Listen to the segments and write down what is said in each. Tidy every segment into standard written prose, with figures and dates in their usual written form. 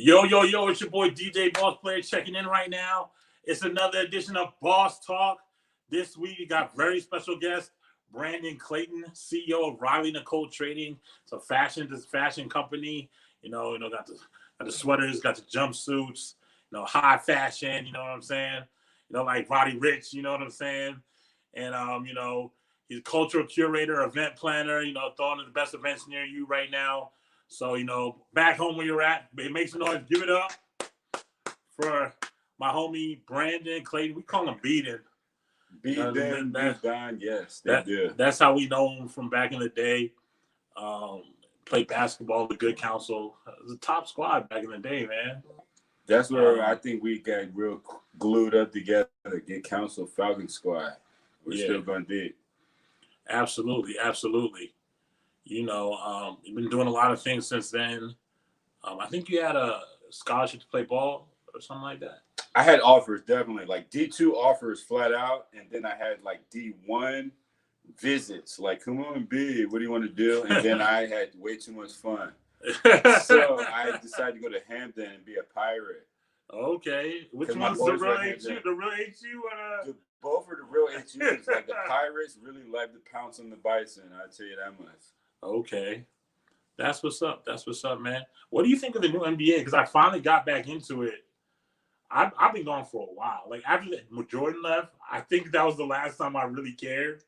Yo, yo, yo, it's your boy DJ Boss Player checking in right now. It's another edition of Boss Talk. This week we got very special guest, Brandon Clayton, CEO of Riley Nicole Trading. It's a fashion company. Got the sweaters, got the jumpsuits, high fashion, you know what I'm saying? Like Roddy Rich, you know what I'm saying? And he's a cultural curator, event planner, throwing the best events near you right now. So, back home where you're at, make some noise. Give it up for my homie Brandon Clayton. We call him Beaton. Beaton, yes, they do. That's how we know him from back in the day. Played basketball with Good Counsel. It was a top squad back in the day, man. That's where I think we got real glued up together. Good Counsel Falcon Squad. We're still going to do it. Absolutely. You've been doing a lot of things since then. I think you had a scholarship to play ball or something like that. I had offers, definitely. Like D2 offers flat out. And then I had like D1 visits. Like, come on, B, what do you want to do? And then I had way too much fun. So I decided to go to Hampton and be a pirate. Okay. Which one's the real HU? The real HU or both are the real HUs. Like the Pirates really like to pounce on the Bison. I'll tell you that much. Okay. That's what's up, man. What do you think of the new NBA? Because I finally got back into it. I've been gone for a while. Like after Jordan left, I think that was the last time I really cared,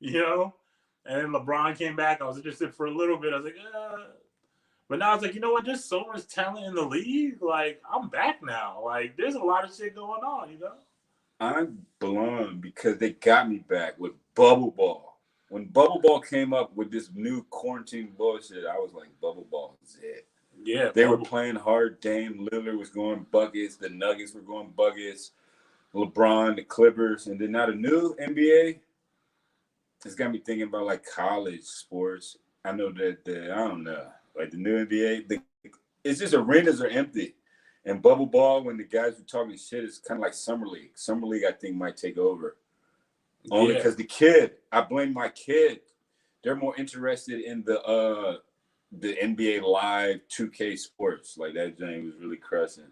And then LeBron came back. I was interested for a little bit. I was like, But now it's like, you know what? There's so much talent in the league. Like, I'm back now. Like, there's a lot of shit going on, I'm blown because they got me back with Bubble Ball. When Bubble Ball came up with this new quarantine bullshit, I was like, Bubble Ball is it. Yeah. They were playing hard. Dame Lillard was going buckets. The Nuggets were going buckets. LeBron, the Clippers. And then now the new NBA, it's got me thinking about, like, college sports. I know that, I don't know. Like, the new NBA, it's just arenas are empty. And Bubble Ball, when the guys were talking shit, it's kind of like Summer League. Summer League, I think, might take over. Only because the kid, I blame my kid. They're more interested in the NBA Live 2K Sports. Like, that thing was really crushing.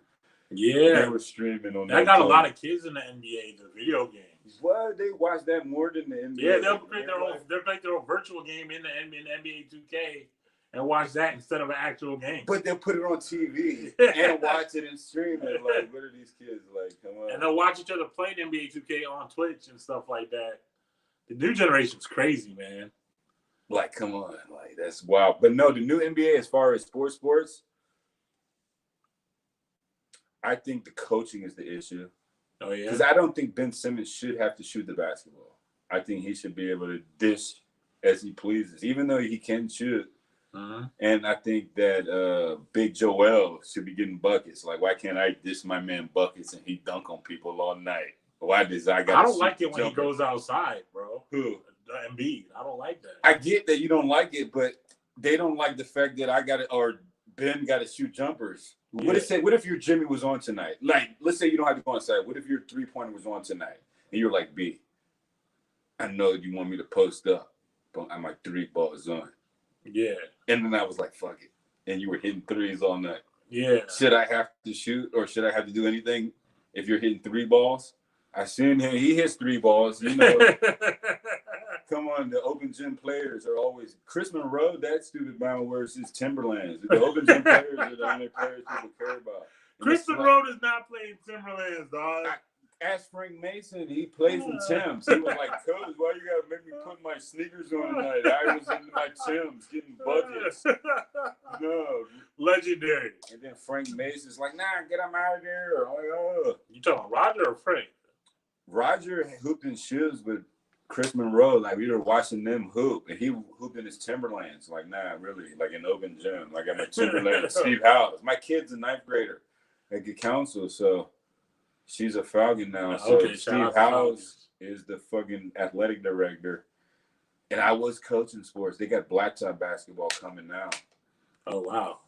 Yeah. They were streaming on that. I got a lot of kids in the NBA, the video games. What? They watch that more than the NBA. Yeah, they'll play their own virtual game in the NBA 2K. And watch that instead of an actual game. But they'll put it on TV and watch it and stream it. Like, what are these kids like? Come on. And they'll watch each other play the NBA 2K on Twitch and stuff like that. The new generation's crazy, man. Like, come on. Like, that's wild. But no, the new NBA, as far as sports, I think the coaching is the issue. Oh, yeah? Because I don't think Ben Simmons should have to shoot the basketball. I think he should be able to dish as he pleases, even though he can shoot. Uh-huh. And I think that Big Joel should be getting buckets. Like, why can't I dish my man buckets and he dunk on people all night? Why does I got? I don't like it when he goes outside, bro. Who? Embiid. I don't like that. I get that you don't like it, but they don't like the fact that I got to, or Ben got to shoot jumpers. Yeah. What if your Jimmy was on tonight? Like, let's say you don't have to go inside. What if your 3-pointer was on tonight and you're like, B, I know you want me to post up, but I'm like 3 balls on. Yeah. And then I was like, fuck it. And you were hitting threes all night. Yeah. Should I have to shoot or should I have to do anything if you're hitting 3 balls? I seen him. He hits 3 balls. Come on. The open gym players are always – Chris Monroe, that stupid bound wears his Timberlands. The open gym players are the only players people care about. And Chris Monroe does not play in Timberlands, dog. Ask Frank Mason. He plays in Timbs. He was like, Coach, why you got to make me put my sneakers on tonight? I was in my Timbs getting buckets. No. Legendary. And then Frank Mason's like, nah, get him out of there. Oh. You talking about Roger or Frank? Roger hooped in shoes with Chris Monroe. Like, we were watching them hoop. And he hooped in his Timberlands. Like, nah, really. Like, in open gym. Like, I'm a Timberland. Steve Howes. My kid's a 9th grader at Good Counsel, so... She's a Falcon now. So okay, Steve Howes is the fucking athletic director. And I was coaching sports. They got blacktop basketball coming now. Oh, wow.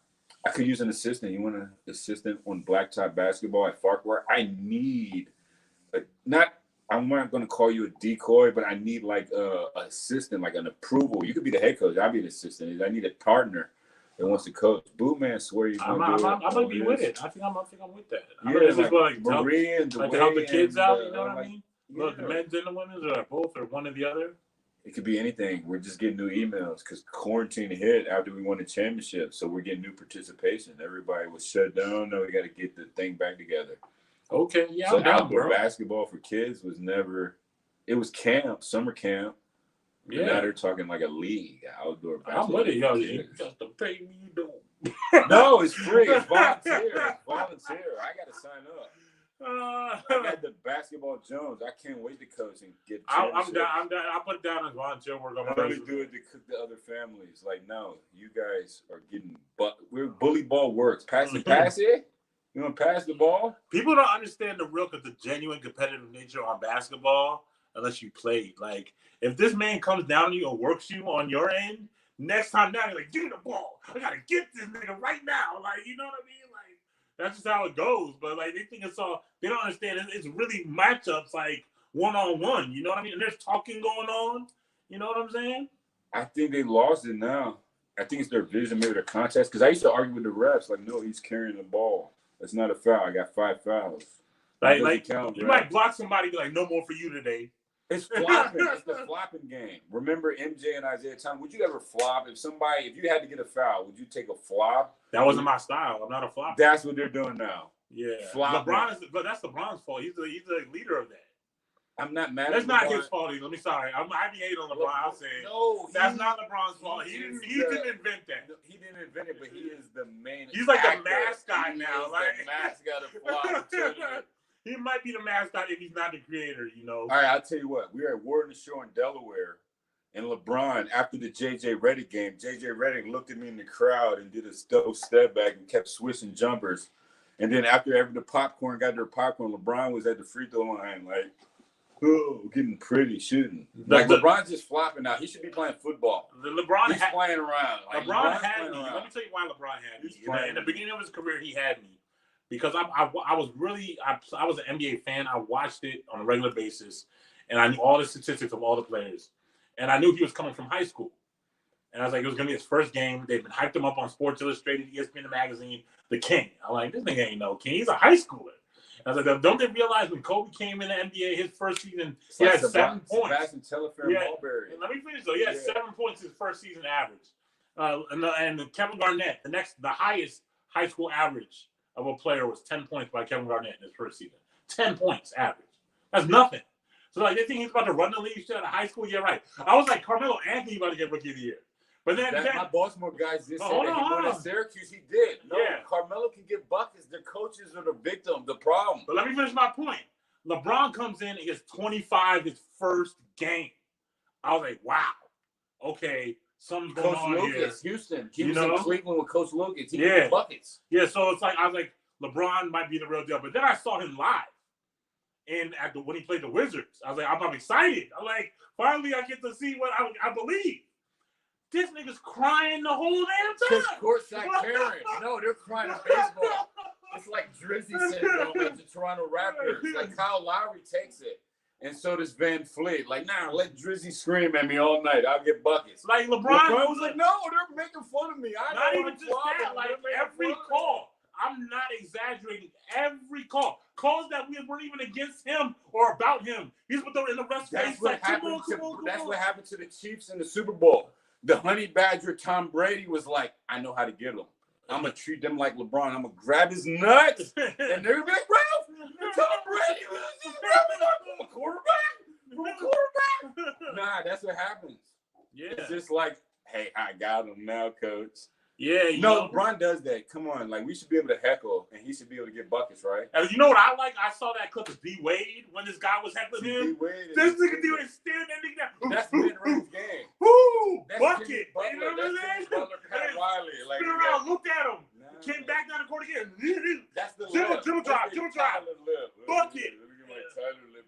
I could use an assistant. You want an assistant on blacktop basketball at Farquhar? I need, I'm not going to call you a decoy, but I need like an assistant, like an approval. You could be the head coach. I'll be the assistant. I need a partner and wants to coach. Boo man, swear you're I'm gonna do it. gonna be with it. I think I'm with that. I Yeah, think like help, Marie and like to help the kids out. You know what like, I mean? yeah. Look, the men's and the women's, or both, or one or the other. It could be anything. We're just getting new emails because quarantine hit after we won the championship, so we're getting new participation. Everybody was shut down. Now we got to get the thing back together. Okay, yeah. So I'm down, outdoor bro. basketball for kids was never. It was camp, summer camp. Yeah. Now they're talking like a league, outdoor basketball. I'm with it, yo. You just to pay me, you don't. No, it's free. It's volunteer. It's volunteer. I got to sign up. I got the basketball Jones. I can't wait to coach and get. I'm down. I put down as volunteer work on my resume. I only do it to cook the other families. Like, no, you guys are getting. But we're bully ball works. Pass it. You want to pass the ball? People don't understand the genuine competitive nature on basketball unless you play. Like, if this man comes down on you or works you on your end, next time down, you're like, give me the ball. I gotta get this nigga right now. Like, you know what I mean? Like, that's just how it goes. But like, they think it's all. They don't understand. It's really matchups like 1-on-1. You know what I mean? And there's talking going on. You know what I'm saying? I think they lost it now. I think it's their vision, maybe their contest. Because I used to argue with the refs, like, no, he's carrying the ball. It's not a foul. I got 5 fouls. Like you might block somebody, be like, no more for you today. It's flopping. It's the flopping game. Remember MJ and Isaiah Thomas? Would you ever flop? If you had to get a foul, would you take a flop? That wasn't my style. I'm not a flopper. That's what they're doing now. Yeah. Flopping. But that's LeBron's fault. He's the leader of that. I'm not mad. That's not his fault. Let me sorry. I be hating on LeBron. I'll say no. That's not LeBron's fault. He didn't invent that. He didn't invent it, but he is the main. He's like the mascot now. Like the mascot of flop. He might be the mascot if he's not the creator. You know. All right, I'll tell you what. We were at Warden Shore in Delaware, and LeBron, after the J.J. Redick game, J.J. Redick looked at me in the crowd and did a step back and kept switching jumpers. And then after the popcorn got their popcorn, LeBron was at the free throw line, like, oh, getting pretty, shooting. Like, LeBron's just flopping out. He should be playing football. He's playing around. Like, LeBron had me. Let me tell you why LeBron had me. In the beginning of his career, he had me. Because I was an NBA fan. I watched it on a regular basis, and I knew all the statistics of all the players. And I knew he was coming from high school. And I was like, it was going to be his first game. They've been hyped him up on Sports Illustrated, ESPN magazine, the king. I'm like, this nigga ain't no king. He's a high schooler. I was like, don't they realize when Kobe came in the NBA, his first season, he had 7 points. Mulberry. Let me finish though. He had 7 points his first season average. And Kevin Garnett, the highest high school average of a player was 10 points by Kevin Garnett in his first season. 10 points average. That's nothing. So like they think he's about to run the league straight out of high school. Yeah, right. I was like, Carmelo Anthony about to get Rookie of the Year. But then my Baltimore guys just said that he went at Syracuse. He did. No, Carmelo can get buckets. The coaches are the victim, the problem. But let me finish my point. LeBron comes in and gets 25 his first game. I was like, wow. Okay, something's going on here. Houston. He was in Cleveland with Coach Lucas. He get buckets. Yeah, so it's like I was like, LeBron might be the real deal. But then I saw him live. And when he played the Wizards, I was like, I'm excited. I'm like, finally I get to see what I believe. This nigga's crying the whole damn time. Courtside Karen. No, they're crying in baseball. It's like Drizzy syndrome at the Toronto Raptors. Like Kyle Lowry takes it. And so does Van Fleet. Like, let Drizzy scream at me all night. I'll get buckets. Like LeBron was like, no, they're making fun of me. Not even just that. Like every call. I'm not exaggerating. Every call. Calls that we weren't even against him or about him. He's with them in the rest face. Like, come on. That's what happened to the Chiefs in the Super Bowl. The honey badger Tom Brady was like, I know how to get him. I'm going to treat them like LeBron. I'm going to grab his nuts. And they're going to be like, Ralph, Tom Brady. I'm a quarterback. Nah, that's what happens. Yeah. It's just like, hey, I got him now, coach. Yeah, LeBron does that. Come on, like we should be able to heckle, and he should be able to get buckets, right? And you know what I like? I saw that clip of D Wade when this guy was heckling him. This nigga D Wade staring that nigga down. That's mid-range game. Woo! Bucket. You know what I'm saying? Pat Riley, like spin around, look at him. Came back down the court again. That's the dribble drive. Bucket.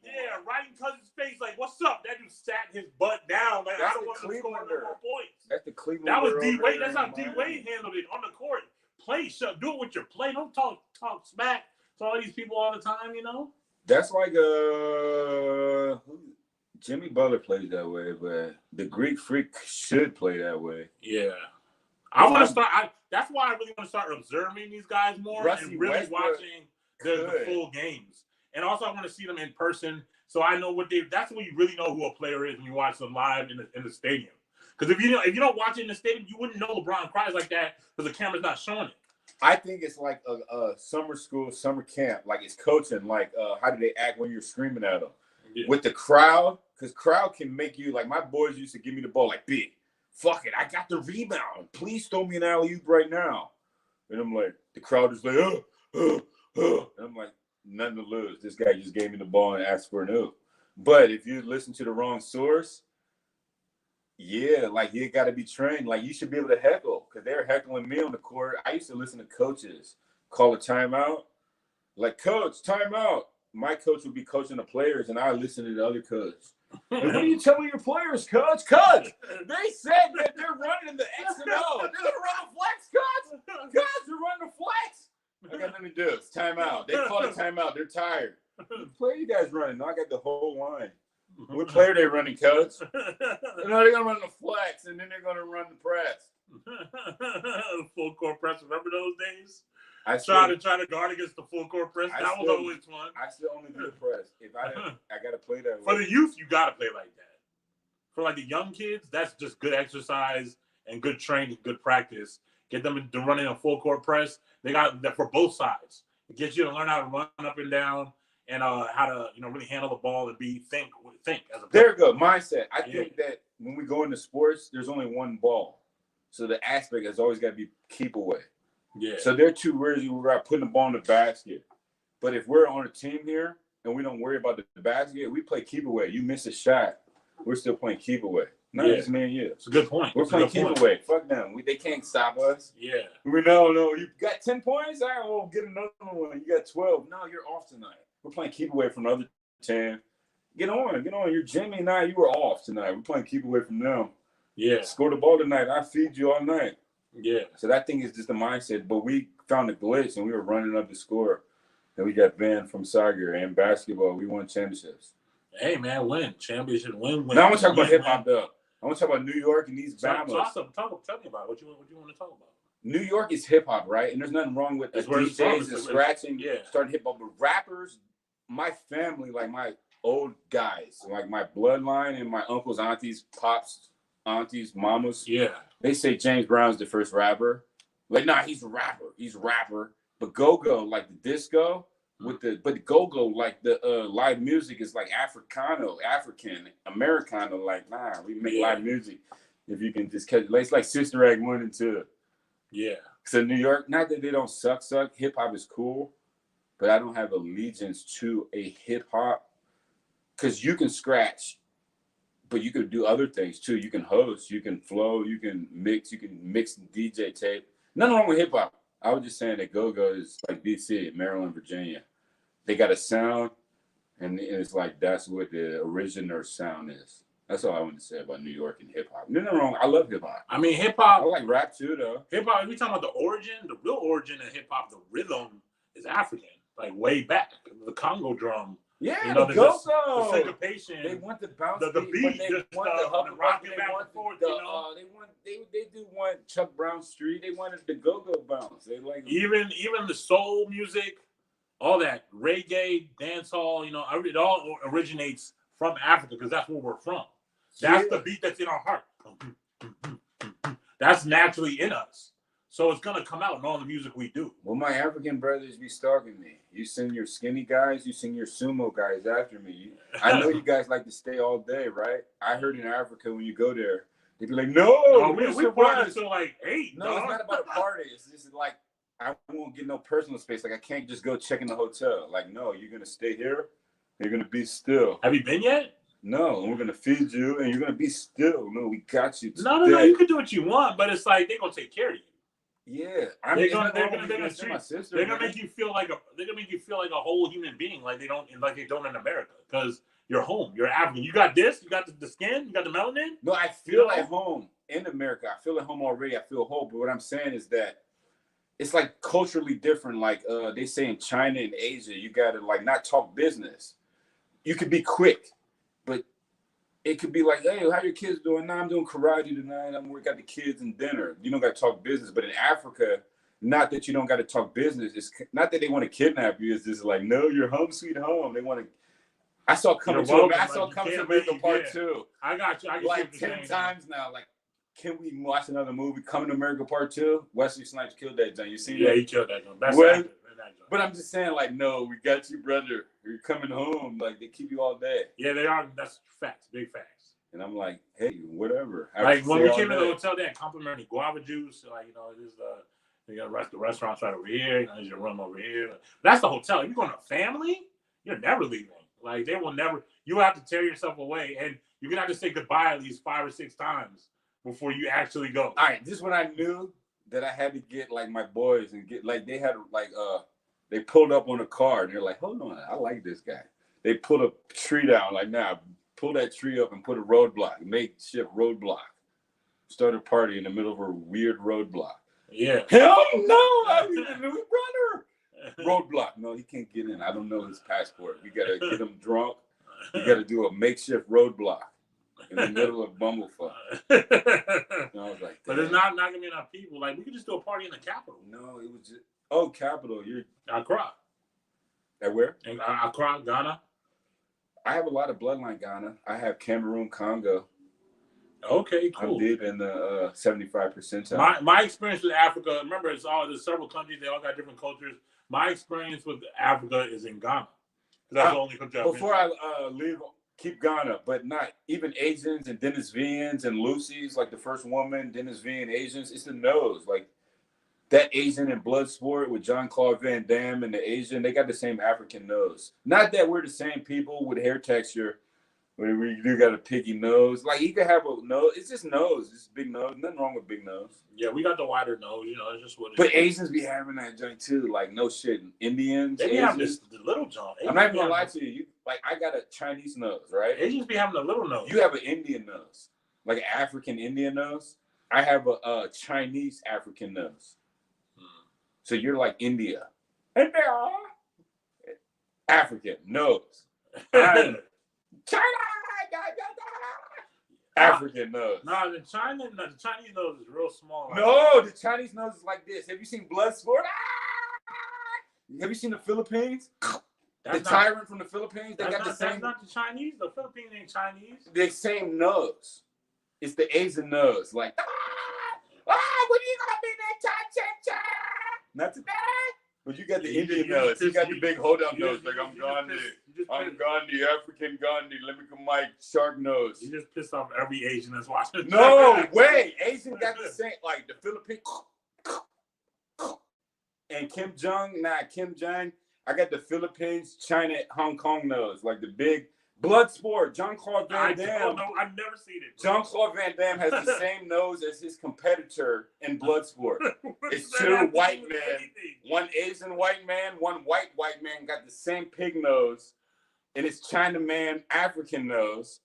Yeah, right in Cousins' face, like, what's up? That dude sat his butt down. Like, I don't want to score no more points. That's the Cleveland. That was D Wade. That's how D Wade handled it on the court. Play, do it with your play. Don't talk smack to all these people all the time. You know. That's like Jimmy Butler plays that way, but the Greek Freak should play that way. Yeah, I want to start. That's why I really want to start observing these guys more Rusty and really Westbrook watching the full games. And also, I want to see them in person, so I know what they. That's when you really know who a player is when you watch them live in the stadium. Because if you don't watch it in the stadium, you wouldn't know LeBron cries like that because the camera's not showing it. I think it's like a summer school, summer camp. Like it's coaching. Like how do they act when you're screaming at them? Yeah. With the crowd, because crowd can make you, like my boys used to give me the ball like, big, fuck it, I got the rebound. Please throw me an alley-oop right now. And I'm like, the crowd is like, and I'm like, nothing to lose. This guy just gave me the ball and asked for an oop. But if you listen to the wrong source, yeah, like you got to be trained. Like you should be able to heckle because they're heckling me on the court. I used to listen to coaches call a timeout. Like, coach, timeout. My coach would be coaching the players, and I listen to the other coach. Like, what are you telling your players, coach? Coach, they said that they're running in the X and O. They're going to run the flex, coach. Coach, they're running the flex. I got nothing to do. It's timeout. They called a timeout. They're tired. What player you guys running? No, I got the whole line. What player they running, coach? No, they're going to run the flex, and then they're going to run the press. Full court press. Remember those days? I try to guard against the full court press. That was always fun. I still only do the press. If I got to play that way. For the youth, you got to play like that. For like the young kids, that's just good exercise and good training, good practice. Get them to run in a full court press. They got that for both sides. It gets you to learn how to run up and down and how to really handle the ball and think as a player. There you go, mindset. I think that when we go into sports, there's only one ball, so the aspect has always got to be keep away. Yeah. So there are two words we were putting the ball in the basket. But if we're on a team here and we don't worry about the basket, we play keep away. You miss a shot, we're still playing keep away. Not just me and you. It's a good point. We're playing keep away. Fuck them. They can't stop us. Yeah. We know. You got 10 points? I will get another one. You got 12. No, you're off tonight. We're playing keep away from the other 10. Get on. You're Jimmy and I. You were off tonight. We're playing keep away from them. Yeah. Score the ball tonight. I feed you all night. Yeah. So that thing is just a mindset. But we found a glitch and we were running up the score. And we got banned from soccer and basketball. We won championships. Hey, man, win. Championship, win. Now I want to talk about hip-hop, though. I want to talk about New York and these battles. Tell me about it. What you want to talk about? New York is hip-hop, right? And there's nothing wrong with the DJs and scratching, starting hip-hop. But rappers, my family, like my old guys, like my bloodline and my uncles, aunties, pops, aunties, mamas, they say James Brown's the first rapper. Like, nah, he's a rapper. He's a rapper. But go-go, like the disco, but the go-go, like the live music is like African, Americano, like, nah, we make live music. If you can just catch it. It's like Sister Act 1 and 2. Yeah. So New York, not that they don't suck. Hip-hop is cool, but I don't have allegiance to a hip-hop because you can scratch, but you can do other things too. You can host, you can flow, you can mix DJ tape. Nothing wrong with hip-hop. I was just saying that go-go is like DC, Maryland, Virginia. They got a sound, and it's like that's what the original sound is. That's all I want to say about New York and hip-hop. Nothing wrong. I love hip-hop. I mean, hip-hop. I like rap too, though. Hip-hop, if we talking about the origin, the real origin of hip-hop, the rhythm is African, like way back. The Congo drum. Yeah, the go-go. The syncopation. They want the bounce the beat. They just want the rocking back and forth, they do want Chuck Brown Street. They wanted the go-go bounce. They like even the soul music, all that reggae, dancehall. It all originates from Africa because that's where we're from. That's the beat that's in our heart. That's naturally in us. So it's going to come out in all the music we do. Well, my African brothers be stalking me. You send your skinny guys, you send your sumo guys after me. I know you guys like to stay all day, right? I heard in Africa when you go there, they'd be like, no, we party until like 8. No, it's not about a party. It's just like, I won't get no personal space. Like, I can't just go check in the hotel. Like, no, you're going to stay here. You're going to be still. Have you been yet? No, and we're going to feed you, and you're going to be still. No, we got you today. No, you can do what you want, but it's like they're going to take care of you. Yeah, they're gonna make you feel like a whole human being, like they don't in America, because you're home, you're African. You got this, you got the skin, you got the melanin. No, I feel at home in America. I feel at home already. I feel whole. But what I'm saying is that it's like culturally different. Like they say in China and Asia, you gotta like not talk business. You could be quick, but it could be like, hey, how your kids doing? Nah, I'm doing karate tonight. I'm working out the kids and dinner. You don't got to talk business. But in Africa, not that you don't got to talk business. It's not that they want to kidnap you. It's just like, no, you're home sweet home. They want to. I saw Coming to America Part 2. I got you. I can like 10 times now. Like, can we watch another movie? Coming to America Part 2. Wesley Snipes killed that John. You see that? Yeah, he killed that John. But I'm just saying, like, no, we got you, brother. You're coming home. Like, they keep you all day. Yeah, they are. That's facts. Big facts. And I'm like, hey, whatever. Like, when we came to the hotel, they had complimentary guava juice. Like, this is they got the restaurant's right over here. There's your room over here. That's the hotel. If you're going to family, you're never leaving. Like, they will never. You have to tear yourself away. And you're going to have to say goodbye at least 5 or 6 times before you actually go. All right. This is when I knew that I had to get, like, my boys and get, like, they had, like, they pulled up on a car and they're like, hold on, I like this guy. They pulled a tree down, like, nah, pull that tree up and put a roadblock, makeshift roadblock. Start a party in the middle of a weird roadblock. Yeah. Hell no, I need a new brother. Roadblock. No, he can't get in. I don't know his passport. We got to get him drunk. We got to do a makeshift roadblock in the middle of Bumblefuck. And I was like, but there's not going to be enough people. Like, we could just do a party in the capital. No, it was just, oh, capital. You're Accra. At where? In Accra, Ghana. I have a lot of bloodline Ghana. I have Cameroon, Congo. Okay, cool. I'm deep in the 75 percentile. My experience with Africa, remember, there's several countries. They all got different cultures. My experience with Africa is in Ghana. That's the only country I've been to. Before I leave, keep Ghana, but not even Asians and Denisvians and Lucy's, like the first woman, Denisvian Asians. It's the nose. Like, that Asian in Bloodsport with Jean-Claude Van Damme and the Asian, they got the same African nose. Not that we're the same people with hair texture, but we do got a piggy nose. Like, you can have a nose. It's just nose. It's big nose. Nothing wrong with big nose. Yeah, we got the wider nose. It's just what it is. But Asians be having that joint too. Like, no shit. Indians. They be having the little joint. I'm not even gonna lie to you. Like, I got a Chinese nose, right? Asians be having a little nose. You have an Indian nose. Like an African Indian nose. I have a Chinese African nose. So you're like India. African nose. China. African nose. No, the Chinese nose is real small. No, the Chinese nose is like this. Have you seen Bloodsport? Have you seen the Philippines? Tyrant from the Philippines. They got the same. That's not the Chinese. The Philippines ain't Chinese. The same nose. It's the Asian nose. Like, what are you gonna be that cha? Not today. But you got the Indian nose. You got the big hold up nose. Like, I'm Gandhi. I'm Gandhi, African Gandhi. Let me come my shark nose. You just pissed off every Asian that's watching. No way. Asian got the same, like the Philippines. And Kim Jong. I got the Philippines, China, Hong Kong nose. Like the big Bloodsport. Jean-Claude Van Damme. Oh, no, I've never seen it. Jean-Claude Van Damme has the same nose as his competitor in Bloodsport. It's two white men. One Asian white man, one white man got the same pig nose. And it's Chinaman African nose.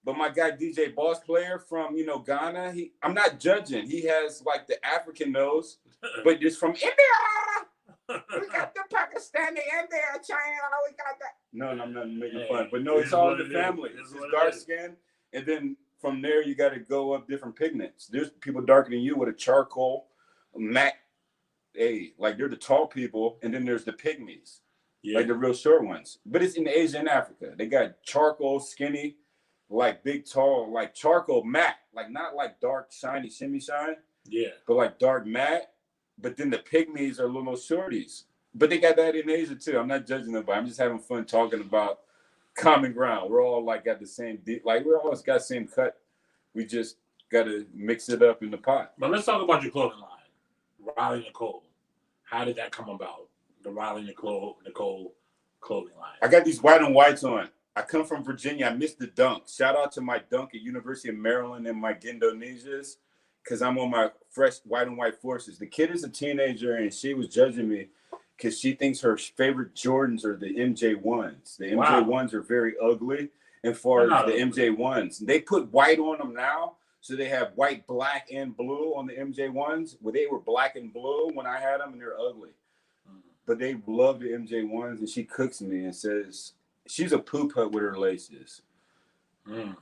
But my guy DJ Boss Player from, Ghana, I'm not judging. He has like the African nose, but it's from India. We got the Pakistani India, China. We got that. No, I'm not making fun. But no, it's all in the family. It's dark skin. And then from there, you got to go up different pigments. There's people darker than you with a charcoal, matte. Hey, like they're the tall people. And then there's the pygmies. Yeah. Like the real short ones. But it's in Asia and Africa. They got charcoal, skinny, like big, tall, like charcoal matte. Like not like dark, shiny, shimmy shine. Yeah. But like dark matte. But then the pygmies are little shorties. But they got that in Asia too. I'm not judging them, but I'm just having fun talking about common ground. We're all like got the same, like we always got the same cut. We just got to mix it up in the pot. But let's talk about your clothing line, Riley Nicole. How did that come about? The Riley Nicole clothing line. I got these white and whites on. I come from Virginia. I missed the dunk. Shout out to my dunk at University of Maryland and my Indonesias, because I'm on my fresh white and white forces. The kid is a teenager, and she was judging me because she thinks her favorite Jordans are the MJ1s. The MJ1s are very ugly as far as the MJ1s. They put white on them now, so they have white, black, and blue on the MJ1s. Well, they were black and blue when I had them, and they're ugly. But they love the MJ1s, and she cooks me and says she's a poop hut with her laces.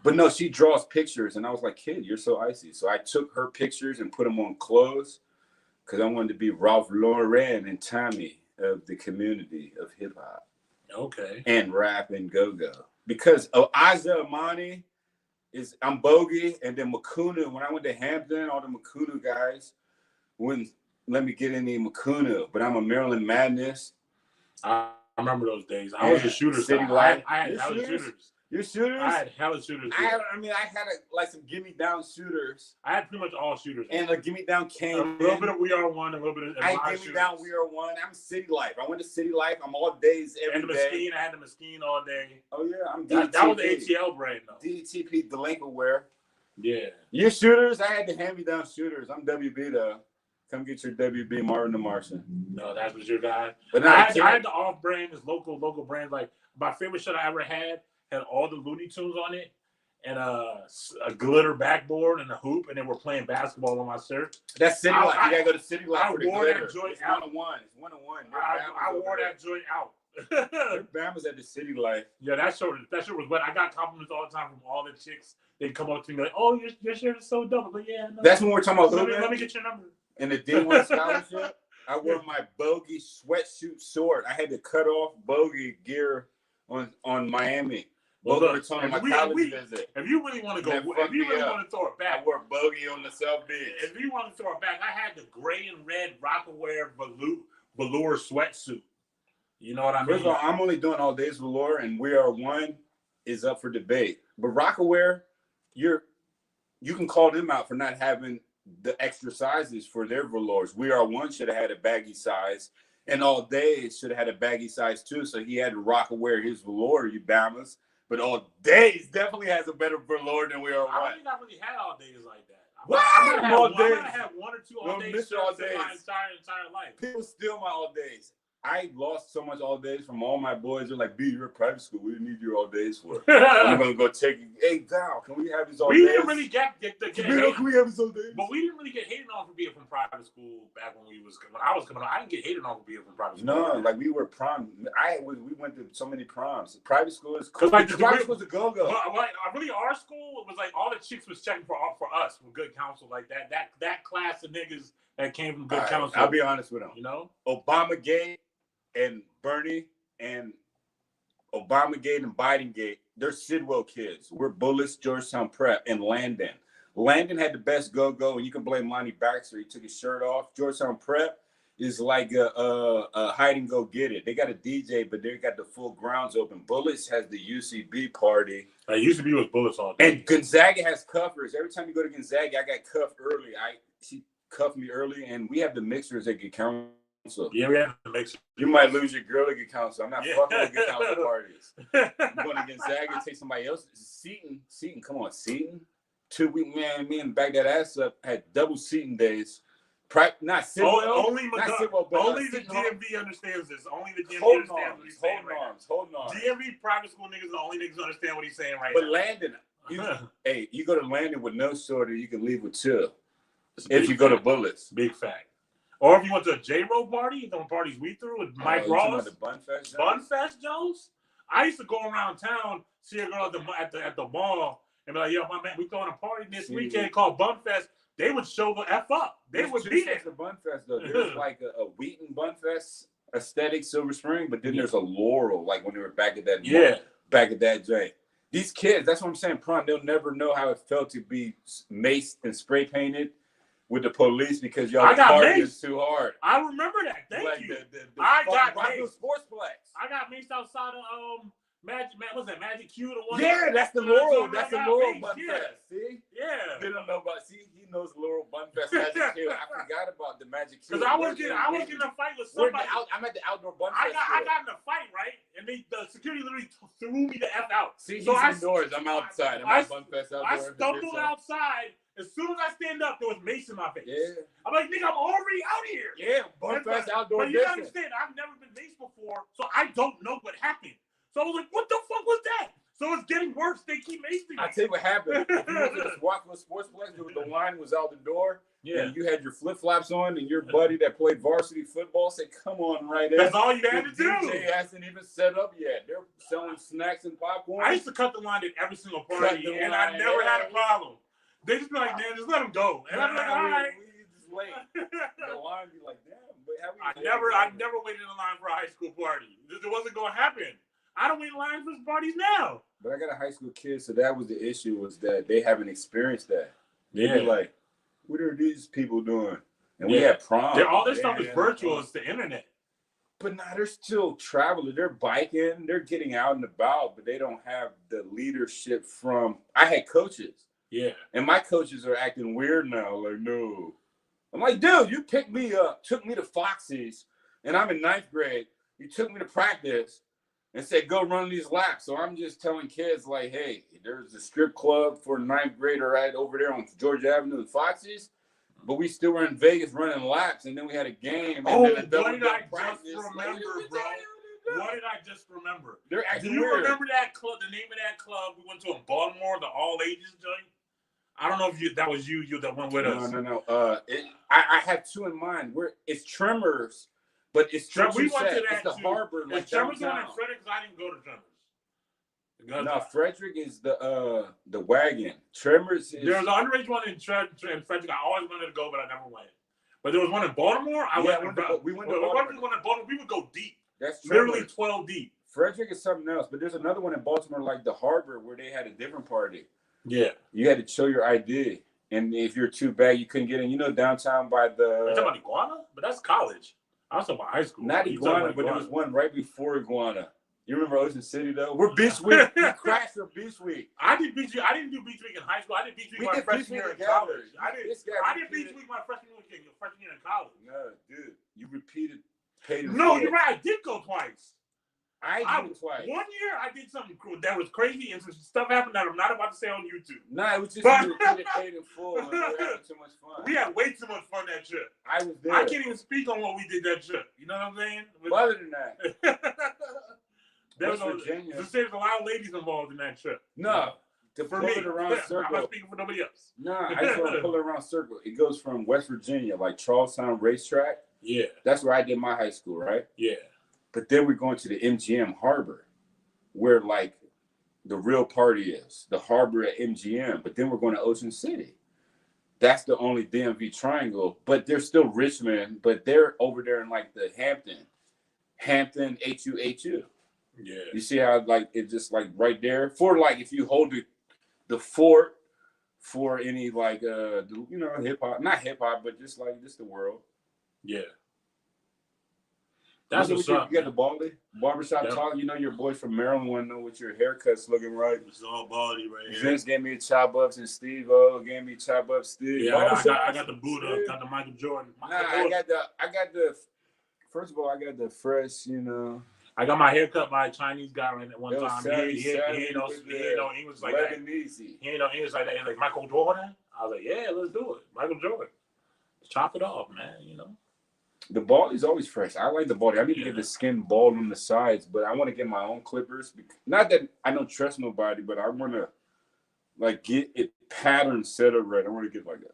But no, she draws pictures, and I was like, kid, you're so icy. So I took her pictures and put them on clothes because I wanted to be Ralph Lauren and Tommy of the community of hip hop. Okay. And rap and go-go. Because Aza Amani I'm Bogey, and then Makuna. When I went to Hampton, all the Makuna guys wouldn't let me get any Makuna, but I'm a Maryland Madness. I remember those days. I was a shooter. City Life. I had hella shooters. Your shooters? I had hella shooters. I had like some gimme down shooters. I had pretty much all shooters. And a gimme down came. A little bit of We Are One, a little bit of gimme down We Are One. I'm City Life. I went to City Life. I'm all days every day. And I had the Mesquite all day. Oh yeah, I'm DTP. That was the ATL brand though. DTP delinquent wear. Yeah. Your shooters, I had the hand-me-down shooters. I'm WB though. Come get your WB Martin the Martian. No, that was your guy. But I had the off-brand, this local brand. Like my favorite shirt I ever had all the Looney Tunes on it, and a glitter backboard and a hoop, and then we're playing basketball on my shirt. That's City Life. You gotta go to City Life for the glitter. I wore that joint out. It's one-on-one. I wore that joint out. Bama's at the City Life. Yeah, that shirt was wet. I got compliments all the time from all the chicks. They'd come up to me like, "Oh, your shirt is so dope." But yeah, no. That's when we're talking about let me get your number. And the D1 scholarship, I wore my bogey sweatsuit short. I had to cut off bogey gear on Miami. Well, look, my college visit. If you really want to go, if you really want to throw it back, I wore bogey on the South Beach. If you want to throw it back, I had the gray and red Rockaware velour sweatsuit. You know what I mean? First of all, I'm only doing all days velour, and We Are One is up for debate. But Rockaware, you can call them out for not having the extra sizes for their velours. We Are One should have had a baggy size, and All Day should have had a baggy size too. So he had to Rockaware his velour, you Bamas. But All Days definitely has a better velour than We Are One. I don't think I really had All Days like that. What? I might have had one or two All Days shirts All in my entire life. People steal my All Days. I lost so much All Days from all my boys. They're like, B, you're in private school. We didn't need your All Days for. I'm going to go take it. Hey, Val, can we have these All Days? We didn't really get can we have these All Days? But we didn't really get hated on for being from private school back when I was coming on. I didn't get hated on for being from private school. No, like we were prom. We went to so many proms. Private school is cool. Like private school was a go-go. Really, our school was like all the chicks was checking for us from good counsel, like that class of niggas that came from good counsel. I'll be honest with them. You know, Obamagate and Bernie and Obamagate and Bidengate, they're Sidwell kids. We're Bullis, Georgetown Prep, and Landon. Landon had the best go-go, and you can blame Lonnie Baxter. He took his shirt off. Georgetown Prep is like a hide and go get it. They got a DJ, but they got the full grounds open. Bullis has the UCB party. UCB was Bullis all day. And Gonzaga has cuffers. Every time you go to Gonzaga, I got cuffed early. She cuffed me early, and we have the mixers that get counsel. Yeah, we have the mixer. You might lose your girl to get counsel. I'm not fucking with good counsel parties. I'm going to Gonzaga and take somebody else. Seton, come on, Seton. 2 week man, me and back that ass up had double Seton days. Not Sidwell. Only the DMV understands this. Only the DMV understands what he's saying Holding on. DMV private school niggas are the only niggas understand what he's saying right now. But Landon, you go to Landon with no sorter, you can leave with two. If you go to Bullets. Big fact. Or if you went to a J-Row party, the parties we threw with Mike Ross. The Bunfest Jones? I used to go around town, see a girl at the mall, and be like, yo, my man, we throwing a party this weekend called Bunfest. They would show the F up. They would be there. The Bunfest, though. There's like a Wheaton Bunfest aesthetic, Silver Spring, but then there's a Laurel, like when they were back at that back at that joint. These kids, that's what I'm saying, prom, they'll never know how it felt to be maced and spray painted with the police because y'all partying too hard. I remember that. Thank you. I got maced. Sportsplex. I got maced outside of Magic Q? The one. Yeah, that's the Laurel. That's the Laurel Bunfest. Yeah. See? Yeah. They don't know about. See, he knows Laurel Bunfest Magic Q. I forgot about the Magic Q. Because I was getting a fight with somebody. I'm at the outdoor Bunfest. I got in a fight, right? And the security literally threw me the F out. See, he's indoors. I'm outside. I'm at Bunfest outdoor. I stumbled outside. As soon as I stand up, there was mace in my face. Yeah. I'm like, nigga, I'm already out here. Yeah, Bunfest outdoor. But you gotta understand, I've never been maced before, so I don't know what happened. So I was like, what the fuck was that? So it's getting worse. They keep making it. I tell you what happened. If you went to the Swarthmore Sportsplex, the line was out the door. Yeah. And you had your flip-flops on, and your buddy that played varsity football said, come on right there. That's all you had to do. DJ hasn't even set up yet. They're selling snacks and popcorn. I used to cut the line at every single party, and I never had a problem. They just be like, man, just let them go. And I'm like, all right. We just wait. The line be like, damn. I never waited in line for a high school party. It wasn't going to happen. I don't wait in line for parties now. But I got a high school kid, so that was the issue, was that they haven't experienced that. Yeah. They're like, what are these people doing? And we had prom. All their stuff is virtual. It's the internet. But now they're still traveling. They're biking. They're getting out and about, but they don't have the leadership from. I had coaches. Yeah. And my coaches are acting weird now. Like, no. I'm like, dude, you picked me up, took me to Foxy's, and I'm in 9th grade. You took me to practice and said, go run these laps. So I'm just telling kids, like, hey, there's a strip club for 9th grader right over there on Georgia Avenue and Foxy's. But we still were in Vegas running laps, and then we had a game. And what then did I just remember, bro? What did I just remember? They're acting Do you weird. remember that club, the name of that club we went to in Baltimore, the all-ages joint? I don't know if that was you that went with us. No. I have two in mind. It's Tremors, but it's we went to that it's the too. Harbor. Is like Tremors downtown. one in Frederick? Because I didn't go to Tremors. No, Frederick is the wagon. Tremors is. There was an underage one in Frederick. I always wanted to go, but I never went. But there was one in Baltimore. We went to Baltimore. We would go deep. That's literally 12 deep. Frederick is something else, but there's another one in Baltimore, like the Harbor, where they had a different party. Yeah. You had to show your ID. And if you're too bad, you couldn't get in. You know, downtown by the. You're talking about Iguana? But that's college. I was talking about high school. Not Iguana, but there was one right before Iguana. You remember Ocean City, though? We're Beach Week. We crashed for Beach Week. I did Beach Week. I didn't do Beach Week in high school. I did Beach Week my freshman year in college. I did Beach Week my freshman year in college. No, dude. You repeated. No, you're right. I did go twice. I did twice. 1 year, I did something that was crazy, and some stuff happened that I'm not about to say on YouTube. Nah, it was just you paid in full, and we were having too much fun. We had way too much fun that trip. I was there. I can't even speak on what we did that trip. You know what I'm saying? Other than that. There was a lot of ladies involved in that trip. No. To pull it around circle. I'm not speaking for nobody else. Nah, I just want to pull it around circle. It goes from West Virginia, like Charlestown Racetrack. Yeah. That's where I did my high school, right? Yeah. But then we're going to the MGM Harbor, where like the real party is. The harbor at MGM. But then we're going to Ocean City. That's the only DMV triangle. But there's still Richmond, but they're over there in like the Hampton, HU. Yeah. You see how like it's just like right there for like if you hold the fort for any like hip hop, not hip hop, but just the world. Yeah. That's what's up. You got the baldy barbershop talk. You know your boys from Maryland want to know what your haircut's looking like. It's all baldy right here. Vince gave me a chop ups and Steve O gave me chop up Steve. Yeah, I got the Buddha, got the Michael Jordan. I got the. First of all, I got the fresh, I got my hair cut by a Chinese guy right at one time. He ain't no English like that. He ain't no English like that. He's like, Michael Jordan? I was like, yeah, let's do it. Michael Jordan. Chop it off, man, The baldy's always fresh. I like the baldy. I need to get the skin bald on the sides, but I want to get my own clippers. Not that I don't trust nobody, but I want to like get it pattern set up right. I want to get like a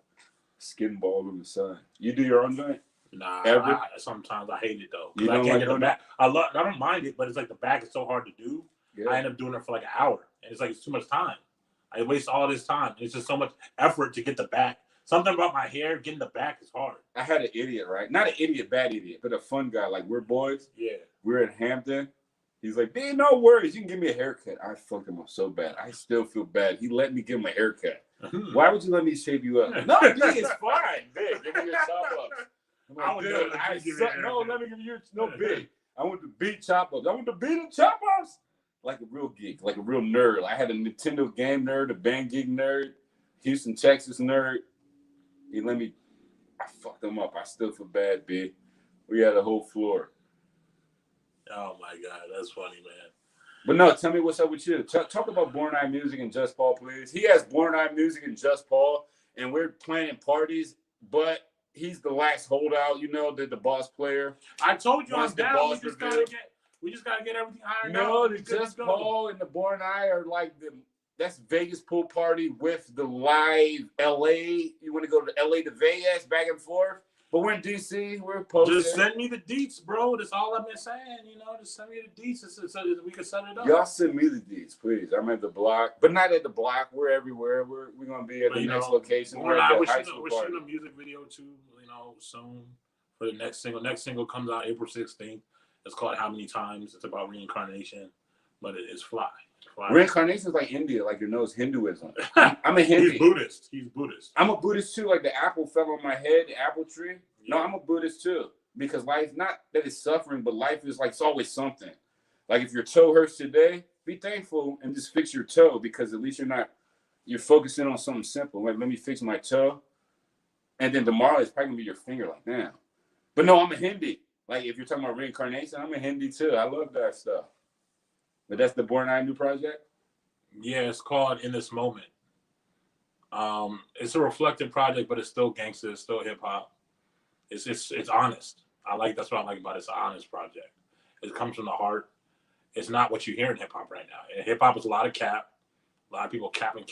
skin bald on the side. You do your own thing? Nah, sometimes I hate it though. You I don't can't like get the back. I don't mind it, but it's like the back is so hard to do. Yeah. I end up doing it for like an hour, and it's like it's too much time. I waste all this time. It's just so much effort to get the back. Something about my hair, getting the back is hard. I had an idiot, right? Not an idiot, bad idiot, but a fun guy. Like, we're boys. Yeah. We're at Hampton. He's like, "Dude, no worries. You can give me a haircut." I fucked him up so bad. I still feel bad. He let me give him a haircut. Why would you let me shape you up? No, dude, it's fine. Big. Give me your chop ups. Let me give you big. I want the beat chop ups. I want the beat and chop ups. Like a real geek, like a real nerd. I had a Nintendo game nerd, a band geek nerd, Houston, Texas nerd. He let me. I fucked him up. I still feel bad, B. We had a whole floor. Oh my God, that's funny, man. But no, tell me what's up with you. Talk about Born Eye Music and Just Paul, please. He has Born Eye Music and Just Paul, and we're planning parties, but he's the last holdout. The boss player. I told you I'm down. We just gotta get everything ironed out. No, the Just Paul and the Born Eye are like that's Vegas pool party with the live LA. You want to go to LA to Vegas, back and forth. But we're in DC. We're posted. Just send me the deets, bro. That's all I've been saying. You know, just send me the deets so we can set it up. Y'all send me the deets, please. I'm at the block, but not at the block. We're everywhere. We're gonna be at the next location. We're shooting a music video too. You know, soon for the next single. Next single comes out April 16th. It's called How Many Times. It's about reincarnation, but it's fly. Reincarnation is like India, like your nose, Hinduism. I'm a Hindu. He's Buddhist. I'm a Buddhist too. Like the apple fell on my head, the apple tree. Yeah. No, I'm a Buddhist too. Because life, not that it's suffering, but life is like it's always something. Like if your toe hurts today, be thankful and just fix your toe because at least you're focusing on something simple. Like let me fix my toe. And then tomorrow it's probably gonna be your finger, like damn. But no, I'm a Hindi. Like if you're talking about reincarnation, I'm a Hindi too. I love that stuff. But that's the Born Eye new project? Yeah, it's called In This Moment. It's a reflective project, but it's still gangster, it's still hip hop. It's honest. That's what I like about it. It's an honest project. It comes from the heart. It's not what you hear in hip hop right now. Hip hop is a lot of cap. A lot of people cap. You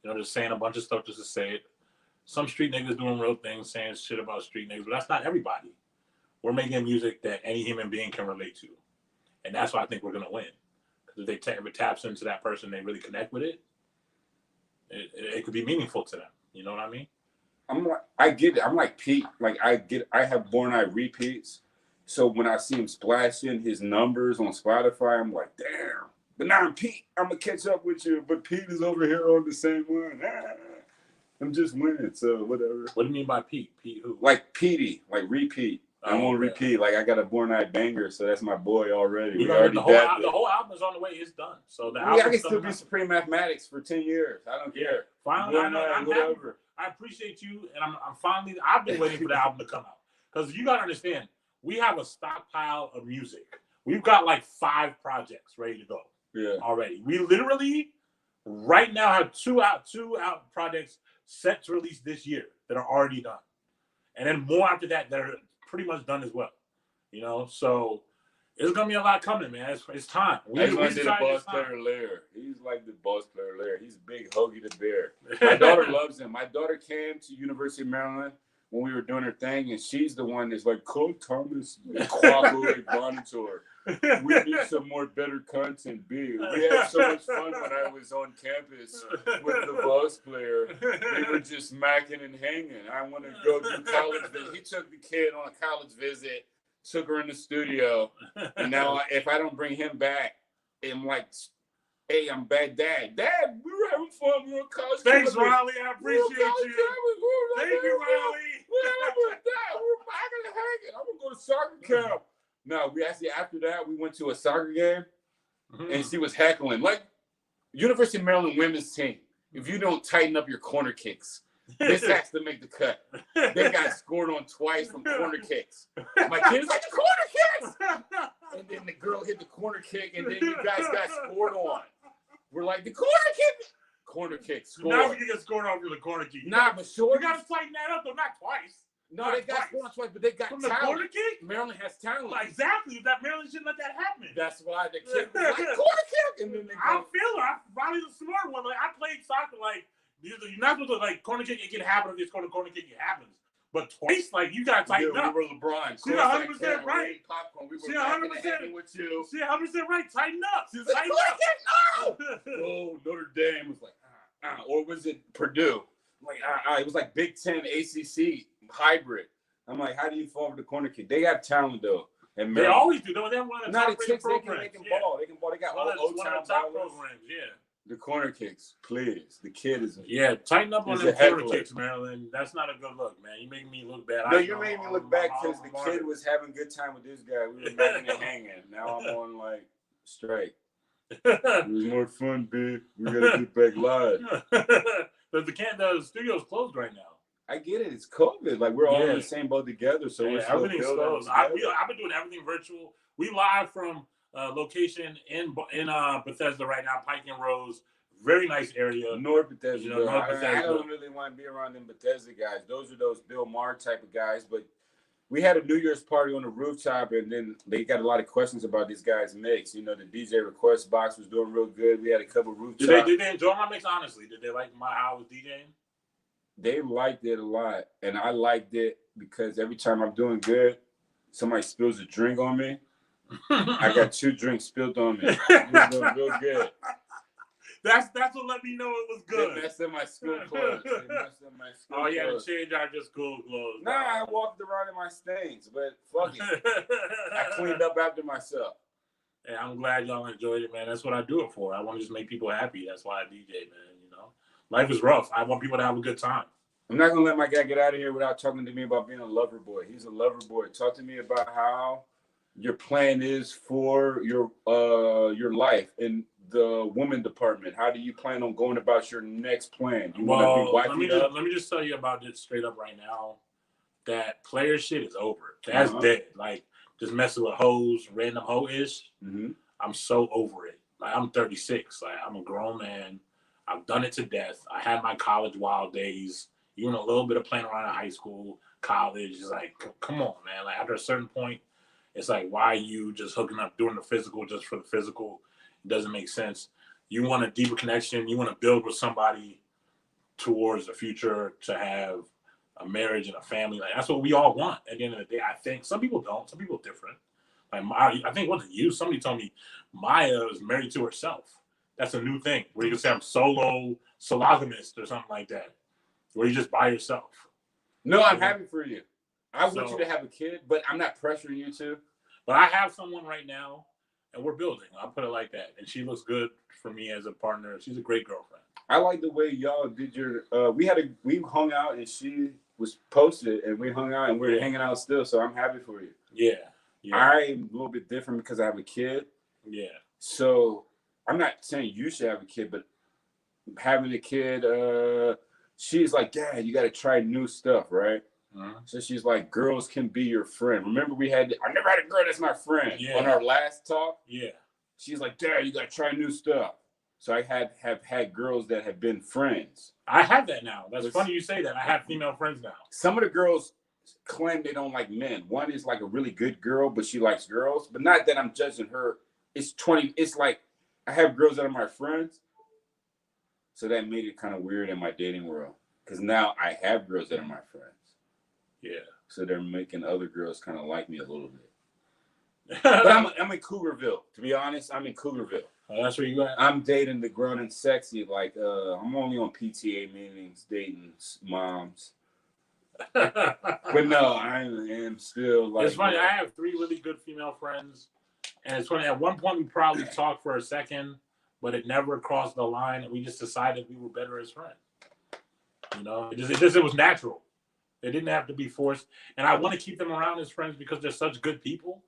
know, just saying a bunch of stuff just to say it. Some street niggas doing real things, saying shit about street niggas, but that's not everybody. We're making music that any human being can relate to. And that's why I think we're going to win. Because if it taps into that person, they really connect with it, it could be meaningful to them. You know what I mean? I get it. I'm like Pete. Like I have Born Eye repeats. So when I see him splashing his numbers on Spotify, I'm like, damn. But now I'm Pete. I'm going to catch up with you. But Pete is over here on the same one. I'm just winning. So whatever. What do you mean by Pete? Pete who? Like Petey. Like repeat. I won't repeat. Like I got a Born Eye banger, so that's my boy already. The whole album is on the way. It's done. So I can still be Supreme Mathematics for 10 years. I don't care. Finally, I'm whatever. I appreciate you, and I've been waiting for the album to come out because you gotta understand, we have a stockpile of music. We've got like 5 projects ready to go. Yeah. Already, we literally right now have two out projects set to release this year that are already done, and then more after that are pretty much done as well, you know. So it's gonna be a lot coming, man. It's time. He's like the boss player Lair. He's like the boss player Lair. He's big Hoagie the Bear. My daughter loves him. My daughter came to University of Maryland when we were doing her thing, and she's the one that's like, Cole Thomas, Quaco, Bonator. We need some more better content, B. We had so much fun when I was on campus with the boss player. We were just macking and hanging. I want to go to college visit. He took the kid on a college visit, took her in the studio, and now if I don't bring him back, I'm like, hey, I'm bad dad. Dad, we were having fun. We were on college. Thanks, Riley. I appreciate you. Thank you, Riley. We're back in the hanging. I'm going to go to soccer camp. No, we actually, after that, we went to a soccer game, and she was heckling. Like, University of Maryland women's team, if you don't tighten up your corner kicks, this has to make the cut. They got scored on twice from corner kicks. My kid's like, the corner kicks! And then the girl hit the corner kick, and then you guys got scored on. We're like, the corner kick scored. Now we can get scored on for the corner kick. Nah, but sure. You got to tighten that up, though, not twice. No, they got scored on twice, but they got from talent. The corner kick? Maryland has talent. Like, exactly. That Maryland shouldn't let that happen. That's why the kid was like, corner kick! And then I feel her. Riley's a smart one. Like, I played soccer, like, you're not supposed to, like, corner kick, it can happen. If it's corner kick, it happens. But twice, like, you got to tighten up. We were LeBron. She's 100% right. Popcorn. We were She's 100% with you. She's 100% right. Tighten up. She's like, no! Oh, Notre Dame was like, or was it Purdue? Like, it was like Big Ten, ACC, hybrid. I'm like, how do you fall for the corner kick? They have talent, though. And they always do. They have one of the top programs. They can ball. They can ball. They got one of the top programs, yeah. The corner kicks, please. The kid is... Yeah, tighten up on the corner kicks, Maryland. That's not a good look, man. You make me look bad. No, you made me look bad because the kid was having a good time with this guy. We were making and hanging. Now I'm on, like, straight. It was more fun, B. We got to get back live. The studio's closed right now. I get it. It's COVID. Like, we're all in the same boat together. So everything's closed. I've been doing everything virtual. We live from location in Bethesda right now, Pike Rose. Very nice area. North Bethesda. North Bethesda. I don't really want to be around them Bethesda guys. Those are those Bill Maher type of guys. But we had a New Year's party on the rooftop, and then they got a lot of questions about this guy's mix. You know, the DJ request box was doing real good. We had a couple rooftop. Did they enjoy my mix? Honestly, did they like how I was DJing? They liked it a lot, and I liked it because every time I'm doing good, somebody spills a drink on me. I got 2 drinks spilled on me. It was doing real good. That's what let me know it was good. They messed up my school clothes. Oh, you had to change out your school clothes. Nah, I walked around in my stains, but fuck it. I cleaned up after myself. Hey, I'm glad y'all enjoyed it, man. That's what I do it for. I want to just make people happy. That's why I DJ, man. You know, life is rough. I want people to have a good time. I'm not gonna let my guy get out of here without talking to me about being a lover boy. He's a lover boy. Talk to me about how your plan is for your life in the woman department. How do you plan on going about your next plan? You want to be wifey up? Let me just tell you about it straight up right now. That player shit is over. That's dead. Like, just messing with hoes, random hoe-ish. Mm-hmm. I'm so over it. Like, I'm 36. Like, I'm a grown man. I've done it to death. I had my college wild days. Even a little bit of playing around in high school, college. It's like, come on, man. Like, after a certain point, it's like, why are you just hooking up, doing the physical just for the physical? It doesn't make sense. You want a deeper connection. You want to build with somebody towards the future, to have a marriage and a family. Like, that's what we all want at the end of the day. I think some people don't. Some people are different. Like, I think, was it you? Somebody told me Maya is married to herself. That's a new thing where you can say I'm sologamist or something like that, where you just by yourself. No, I'm happy for you. I want you to have a kid, but I'm not pressuring you to. But I have someone right now, and we're building. I'll put it like that. And she looks good for me as a partner. She's a great girlfriend. I like the way y'all did your. We hung out, and she was posted, and we hung out, and we're hanging out still. So I'm happy for you. Yeah. I'm a little bit different because I have a kid. Yeah. So I'm not saying you should have a kid, but having a kid, she's like, Dad, you got to try new stuff, right? Uh-huh. So she's like, girls can be your friend. Remember I never had a girl that's my friend. Yeah. On our last talk. Yeah. She's like, Dad, you got to try new stuff. So I have had girls that have been friends. I have that now. That's funny you say that. I have female friends now. Some of the girls claim they don't like men. One is like a really good girl, but she likes girls. But not that I'm judging her. It's like I have girls that are my friends. So that made it kind of weird in my dating world. Because now I have girls that are my friends. Yeah. So they're making other girls kind of like me a little bit. But I'm in Cougarville. To be honest, I'm in Cougarville. Oh, that's where you at? I'm dating the grown and sexy. Like, I'm only on PTA meetings, dating moms. But no, I am still like. It's funny. I have 3 really good female friends. And it's funny. At one point, we probably talked for a second, but it never crossed the line. And we just decided we were better as friends. You know, it was natural. It didn't have to be forced. And I want to keep them around as friends because they're such good people.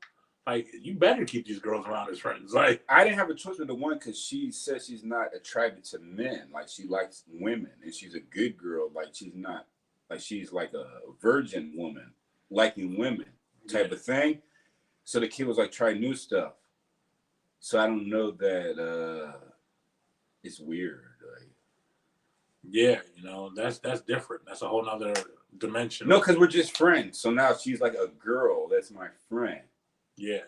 Like, you better keep these girls around as friends. Like, I didn't have a choice with the one because she says she's not attracted to men. Like, she likes women, and she's a good girl. Like, she's like a virgin woman, liking women type of thing. So the kid was like, try new stuff. So I don't know that it's weird. Like, yeah, you know, that's different. That's a whole nother dimension. No, because we're just friends. So now she's like a girl that's my friend. Yeah.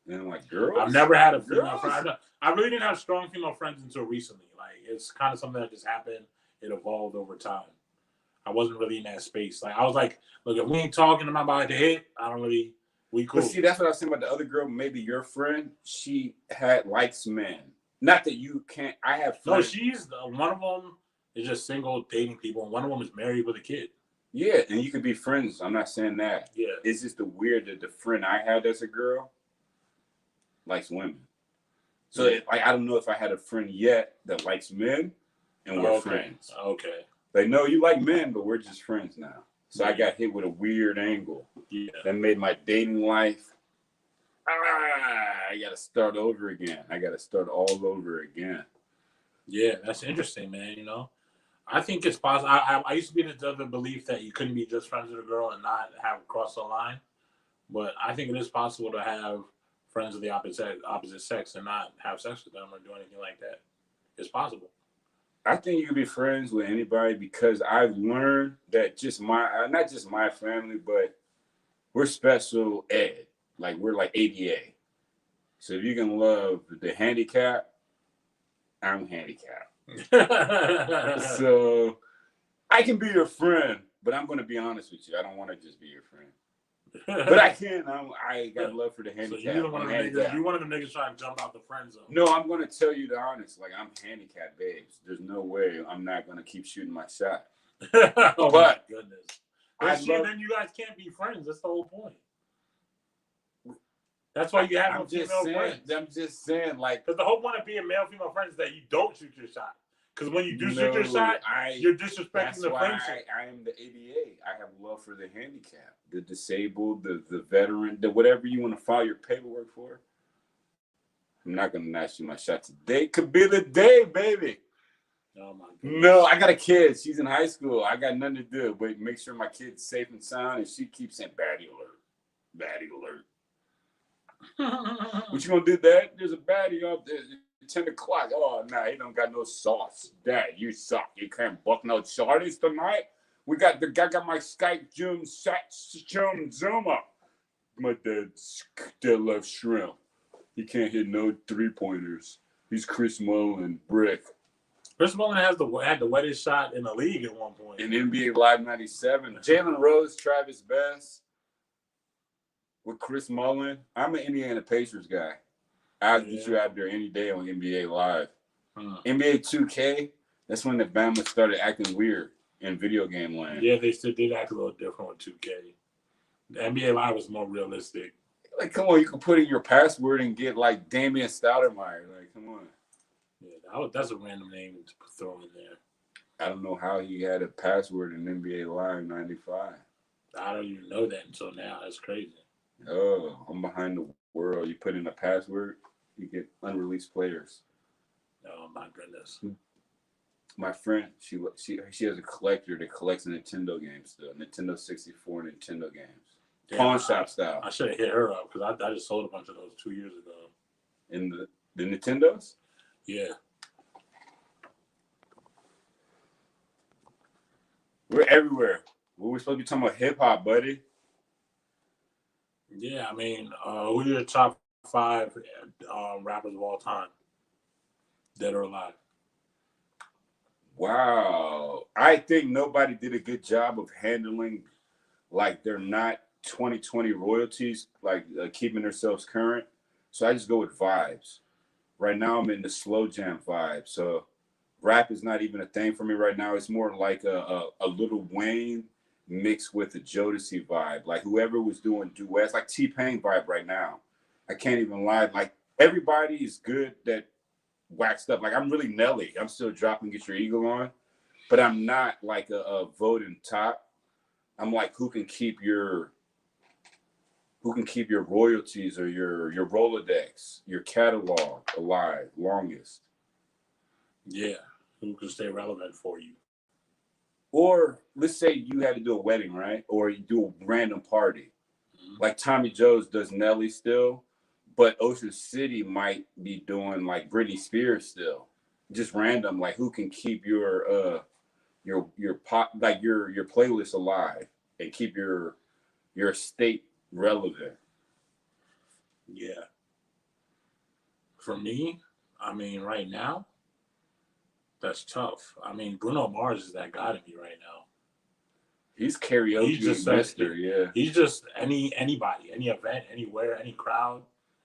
And I'm like, girls? I've never had a female friend. I really didn't have strong female friends until recently. Like, it's kind of something that just happened. It evolved over time. I wasn't really in that space. Like, I was like, look, if we ain't talking about the hit, we cool. But see, that's what I was saying about the other girl, maybe your friend. She likes men. Not that you can't. I have friends. No, one of them is just single dating people, and one of them is married with a kid. Yeah, and you could be friends. I'm not saying that. Yeah. It's just the weird that the friend I had as a girl likes women. So I don't know if I had a friend yet that likes men and we're friends. Okay. Like, no, you like men, but we're just friends now. So I got hit with a weird angle. Yeah. That made my dating life. I got to start over again. I got to start all over again. Yeah, that's interesting, man. You know, I think it's possible. I used to be in the belief that you couldn't be just friends with a girl and not have crossed the line. But I think it is possible to have friends of the opposite sex and not have sex with them or do anything like that. It's possible. I think you can be friends with anybody because I've learned that not just my family, but we're special ed. Like we're like ADA. So if you can love the handicap, I'm handicapped. So I can be your friend, but I'm going to be honest with you. I don't want to just be your friend. But I can. I got love for the handicap. So you one of them niggas trying to jump out the friend zone. No, I'm going to tell you the honest. Like, I'm handicapped, babes. There's no way I'm not going to keep shooting my shot. Oh, but my goodness. Then you guys can't be friends. That's the whole point. That's why you have no female friends. I'm just saying, like, because the whole point of being male-female friends is that you don't shoot your shot. Because when you do shoot your shot, you're disrespecting the friendship. I am the ADA. I have love for the handicap, the disabled, the veteran, the whatever you want to file your paperwork for. I'm not going to not shoot my shot today. Could be the day, baby. Oh, my goodness. No, I got a kid. She's in high school. I got nothing to do but make sure my kid's safe and sound, and she keeps saying, baddie alert. Baddie alert. What you gonna do, Dad? There's a baddie up there. 10 o'clock. Oh, nah, he don't got no sauce. Dad, you suck. You can't buck no shorties tonight. I got my Skype Zoom up. My dad still loves shrimp. He can't hit no 3-pointers. He's Chris Mullin, brick. Chris Mullin had the wettest shot in the league at one point. In NBA Live 97. Jalen Rose, Travis Best. With Chris Mullin. I'm an Indiana Pacers guy. I'll get you out there any day on NBA Live. NBA 2K, that's when the Bama started acting weird in video game land. Yeah, they still did act a little different with 2K. The NBA Live was more realistic. Like, come on, you can put in your password and get, like, Damian Stoudemire. Like, come on. Yeah, that's a random name to throw in there. I don't know how he had a password in NBA Live 95. I don't even know that until now. That's crazy. Oh, I'm behind the world. You put in a password, you get unreleased players. Oh my goodness. My friend, she has a collector that collects Nintendo games still. Nintendo 64 Nintendo games. Damn, pawn shop style. I should have hit her up because I just sold a bunch of those 2 years ago. In the Nintendos? Yeah. We're everywhere. We're supposed to be talking about hip hop, buddy. Yeah, I mean, who are your top 5 rappers of all time, dead or alive? Wow. I think nobody did a good job of handling, like, they're not 2020 royalties, like keeping themselves current. So I just go with vibes. Right now I'm in the slow jam vibe. So rap is not even a thing for me right now. It's more like a Lil Wayne mixed with the Jodeci vibe. Like whoever was doing duets, like T-Pain vibe right now. I can't even lie. Like everybody is good that waxed up. Like I'm really Nelly. I'm still dropping Get Your Eagle On, but I'm not like a voting top. I'm like who can keep your royalties or your Rolodex, your catalog alive longest. Yeah, who can stay relevant for you. Or let's say you had to do a wedding, right? Or you do a random party. Mm-hmm. Like Tommy Joe's does Nelly still, but Ocean City might be doing like Britney Spears still. Just random, like who can keep your pop, like your playlist alive and keep your state relevant. Yeah. For me, I mean, right now, that's tough. I mean, Bruno Mars is that guy to me right now. He's karaoke. He's just master, yeah. He's just anybody, any event, anywhere, any crowd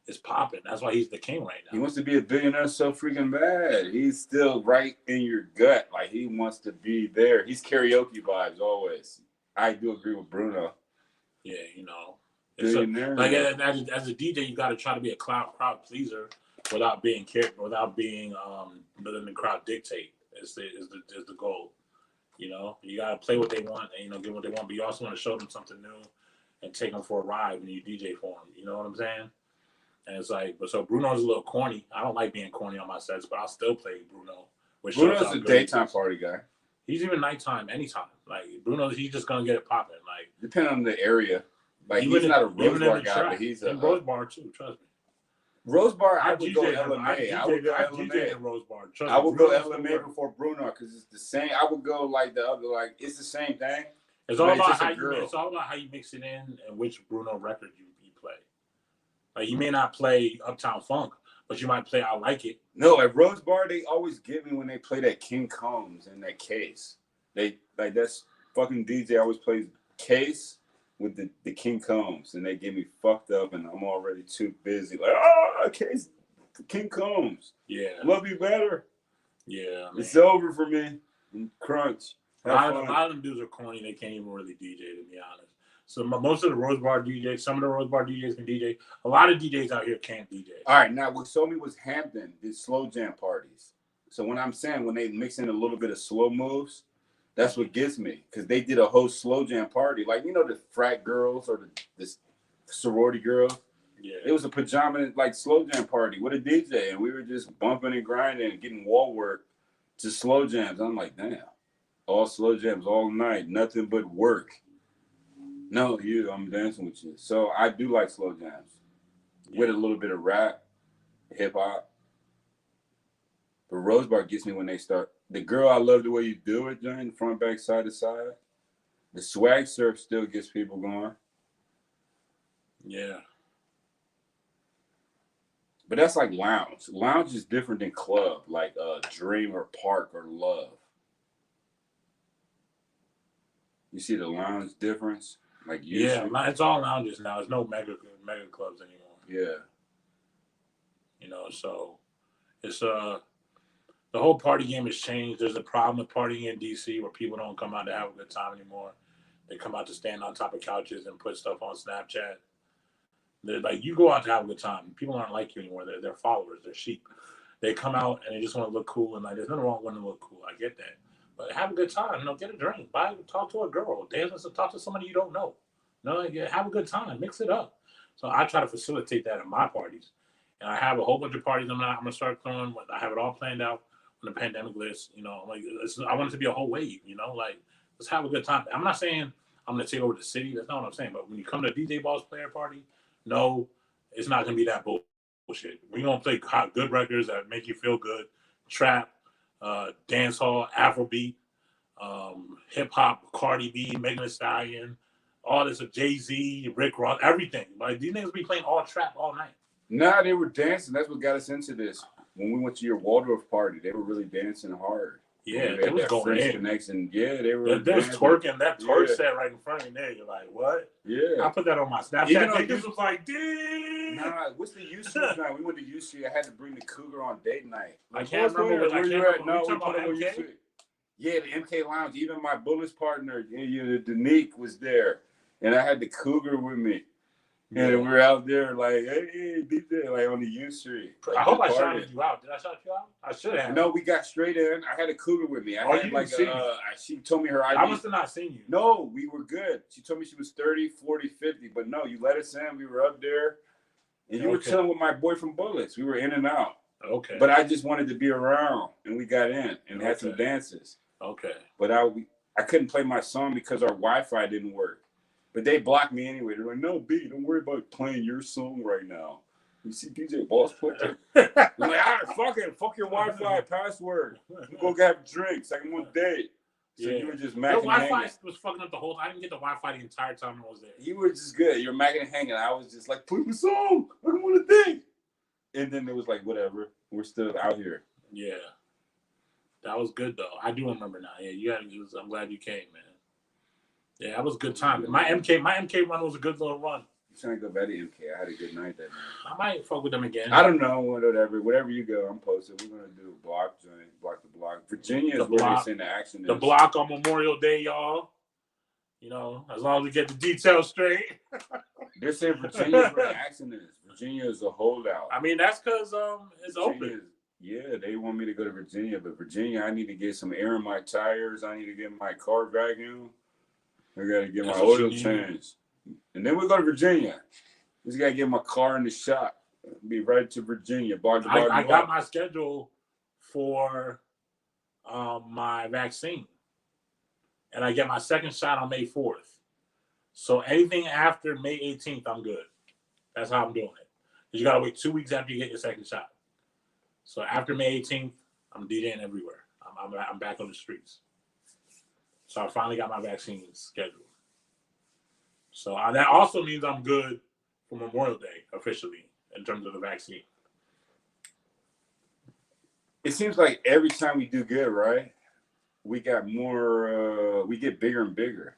is popping. That's why he's the king right now. He wants to be a billionaire so freaking bad. He's still right in your gut. Like he wants to be there. He's karaoke vibes always. I do agree with Bruno. Yeah, you know. Billionaire. Like as a DJ, you got to try to be a crowd pleaser without being letting the crowd dictate. Is the goal. You know, you gotta play what they want and get what they want, but you also want to show them something new and take them for a ride when you DJ for them. You know what I'm saying? And it's like, but so Bruno's a little corny. I don't like being corny on my sets, but I'll still play Bruno. Bruno's a daytime party guy. He's even nighttime, anytime. Like Bruno, he's just gonna get it popping. Like depending on the area. Like he's not a Rose Bar guy, but he's a Rose Bar too. Trust me. Rose Bar, I would go LMA. I would go LMA. Rose Bar. I would go LMA before Bruno because it's the same. I would go like the other, like it's the same thing. It's all Like, about just a how girl. it's all about how you mix it in and which Bruno record you play. Like you may not play Uptown Funk, but you might play I Like It. No, at Rose Bar, they always get me when they play that King Combs in that case. They like that's fucking DJ always plays Case with the King Combs, and they get me fucked up, and I'm already too busy. Like, Case, King Combs. Yeah. Love you better. Yeah, man. It's over for me. Crunch. A lot of them dudes are corny. They can't even really DJ, to be honest. So most of the Rose Bar DJs, some of the Rose Bar DJs can DJ. A lot of DJs out here can't DJ. All right, now what sold me was Hampton did slow jam parties. So when I'm saying when they mix in a little bit of slow moves, that's what gets me, because they did a whole slow jam party. Like, you know, the frat girls or the sorority girls. Yeah. It was a pajama like slow jam party with a DJ, and we were just bumping and grinding and getting wall work to slow jams. I'm like, damn, all slow jams all night, nothing but work. No, I'm dancing with you. So I do like slow jams with a little bit of rap, hip hop. But Rose Bar gets me when they start. The Girl, I Love the Way You Do It, John, front, back, side to side. The Swag Surf still gets people going. Yeah. But that's like lounge. Lounge is different than club, like Dream or Park or Love. You see the lounge difference? Like yeah, it's all lounges now. There's no mega clubs anymore. Yeah. You know, so it's the whole party game has changed. There's a problem with partying in DC where people don't come out to have a good time anymore. They come out to stand on top of couches and put stuff on Snapchat. They're like, you go out to have a good time. People aren't like you anymore. They're followers. They're sheep. They come out and they just want to look cool. And like, there's nothing wrong with wanting to look cool. I get that. But have a good time. You know, get a drink. Talk to a girl. Dance. Talk to somebody you don't know. You know, like, have a good time. Mix it up. So I try to facilitate that at my parties. And I have a whole bunch of parties I'm going to start throwing. I have it all planned out on the pandemic list. You know, like I want it to be a whole wave. You know, like let's have a good time. I'm not saying I'm going to take over the city. That's not what I'm saying. But when you come to a DJ Boss player party, no, it's not going to be that bullshit. We're going to play good records that make you feel good. Trap, dancehall, Afrobeat, hip-hop, Cardi B, Megan Thee Stallion, all this, Jay-Z, Rick Ross, everything. Like, these niggas be playing all trap all night. Nah, they were dancing. That's what got us into this. When we went to your Waldorf party, they were really dancing hard. Yeah, they was going in. Connection. Yeah, they were. They was twerking. That twerk set right in front of you there. You're like, what? Yeah. I put that on my Snapchat. Even Niggas was like, dang. Nah, what's the U Street night? We went to U Street. I had to bring the Cougar on date night. I can't remember where you at. No, we talking about MK? Yeah, the MK Lounge. Even my Bullets partner, Danique, was there. And I had the Cougar with me. And we were out there like, hey, DJ, like on the U Street. Like, I hope I shouted you out. Did I shout you out? I should have. No, we got straight in. I had a Cougar with me. She told me her ID. I must have not seen you. No, we were good. She told me she was 30, 40, 50. But no, you let us in. We were up there. And you were chilling with my boy from Bullets. We were in and out. Okay. But I just wanted to be around. And we got in and had some dances. Okay. But I couldn't play my song because our Wi-Fi didn't work. But they blocked me anyway. They're like, no, B, don't worry about playing your song right now. You see DJ Boss play? I'm like, all right, fuck your Wi-Fi password. We'll go have drinks. Like one day. So you were just macking and hanging. Wi-Fi was fucking up the whole time. I didn't get the Wi-Fi the entire time I was there. You were just good. You're macking and hanging. I was just like, play the song. I don't want to think. And then it was like, whatever. We're still out here. Yeah. That was good, though. I do remember now. Yeah, I'm glad you came, man. Yeah, that was a good time. My MK run was a good little run. I'm trying to go back to MK. I had a good night that night. I might fuck with them again. I don't know, whatever you go, I'm posted. We're gonna do a block joint, block the block. Virginia is where they send the action. The block on Memorial Day, y'all. You know, as long as we get the details straight. They're saying Virginia is where the action is. Virginia is a holdout. I mean, that's because it's open. Yeah, they want me to go to Virginia, but Virginia, I need to get some air in my tires. I need to get my car vacuumed. I gotta get my oil changed. And then we go to Virginia. Just gotta get my car in the shop. Be right to Virginia. I got my schedule for my vaccine. And I get my second shot on May 4th. So anything after May 18th, I'm good. That's how I'm doing it. Because you gotta wait 2 weeks after you get your second shot. So after May 18th, I'm DJing everywhere. I'm back on the streets. So I finally got my vaccine scheduled. So that also means I'm good for Memorial Day officially in terms of the vaccine. It seems like every time we do good, right? We got more. We get bigger and bigger.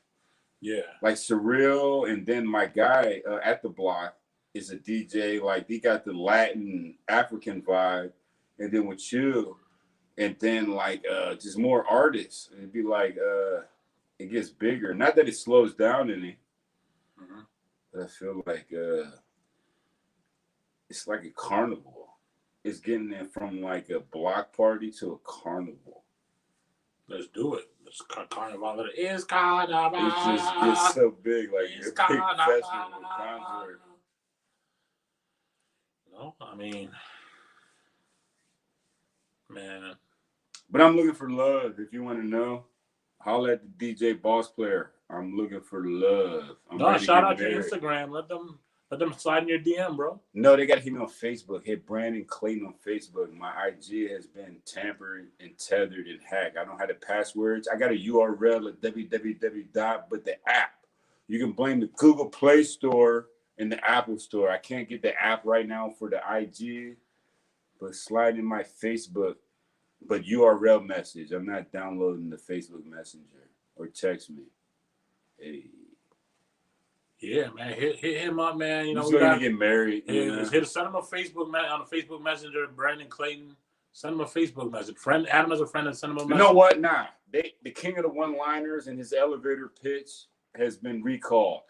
Yeah. Like Surreal, and then my guy at the block is a DJ. Like he got the Latin African vibe, and then with you, and then like just more artists. It'd be like it gets bigger. Not that it slows down any, but I feel like it's like a carnival. It's getting it from like a block party to a carnival. Let's do it. It's carnival. It's carnival. It just gets so big, like It's a big carnival. festival concert. No, I mean, man. But I'm looking for love. If you want to know, holla at the DJ Boss Player. I'm looking for love. No, shout out your Instagram. Let them slide in your DM, bro. No, they got to hit me on Facebook. Hit Brandon Clayton on Facebook. My IG has been tampered and tethered and hacked. I don't have the passwords. I got a URL at www. But the app, you can blame the Google Play Store and the Apple Store. I can't get the app right now for the IG, but slide in my Facebook. But URL message. I'm not downloading the Facebook Messenger or text me. Hey. Yeah, man. Hit him up, man. You know, we got to get married. Send him a Facebook on the Facebook Messenger, Brandon Clayton. Send him a Facebook message. Add him as a friend and send him a message. You know what? Nah. The king of the one-liners and his elevator pitch has been recalled.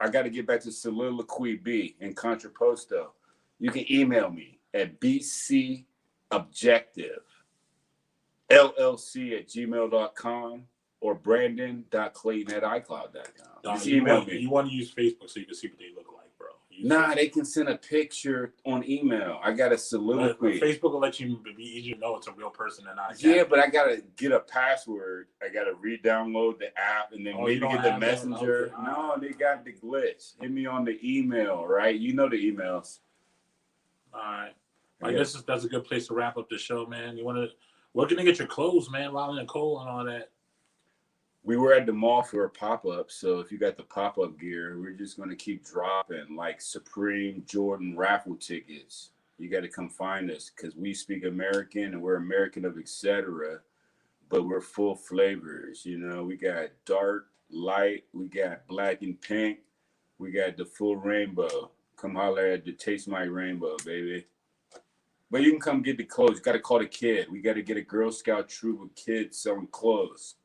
I got to get back to Soliloquy B and Contraposto. You can email me at bcobjectivellc@gmail.com or brandon.clayton@icloud.com. Just email me. You want to use Facebook so you can see what they look like, bro. They can send a picture on email. I got a soliloquy. Facebook will let you be easier to know it's a real person and not. Yeah, but I got to get a password. I got to re-download the app and then maybe get the messenger. Okay. No, they got the glitch. Hit me on the email, right? You know the emails. All right. I guess that's a good place to wrap up the show, man. Where can they get your clothes, man? Riley Nicole and all that. We were at the mall for a pop-up, so if you got the pop-up gear, we're just going to keep dropping like Supreme Jordan raffle tickets. You got to come find us because we speak American and we're American of etc., but we're full flavors. You know, we got dark, light, we got black and pink, we got the full rainbow. Come holler at the Taste My Rainbow, baby. But you can come get the clothes. You got to call the kid. We got to get a Girl Scout troop of kids selling clothes.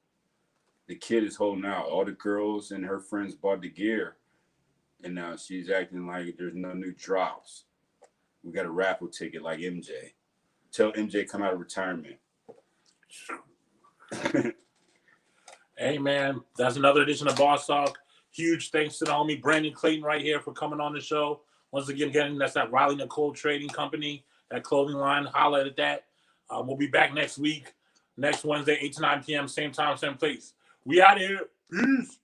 The kid is holding out. All the girls and her friends bought the gear, and now she's acting like there's no new drops. We got a raffle ticket like MJ. Tell MJ come out of retirement. Hey, man, that's another edition of Boss Talk. Huge thanks to the homie Brandon Clayton right here for coming on the show. Once again, that's that Riley Nicole Trading Company, that clothing line. Holla at that. We'll be back next week, next Wednesday, 8 to 9 p.m., same time, same place. We out here. Peace.